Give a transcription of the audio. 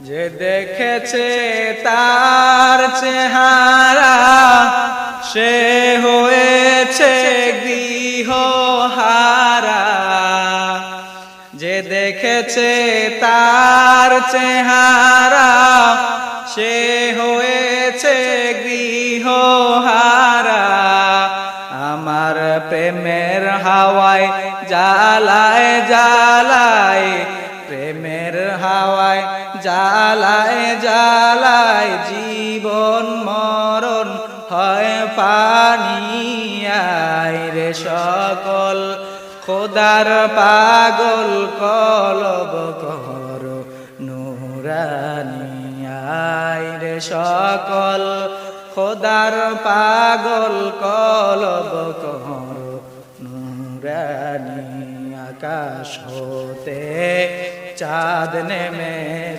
যে দেখেছে তার চেহারা সে হয়েছে গৃহহারা। যে দেখেছে তার চেহারা সে হয়েছে গৃহহারা। আমার প্রেমের হাওয়ায় জ্বালায় জ্বালায়, প্রেমের হাওয়ায় জ্বালায় জ্বালায় জীবন মরণ হয় পানি। আয় রে সকল খোদার পাগল কলব কর নুরানি। আয় রে সকল খোদার পাগল কলব কর নুরানি। আকাশ হতে চাঁদ নেমে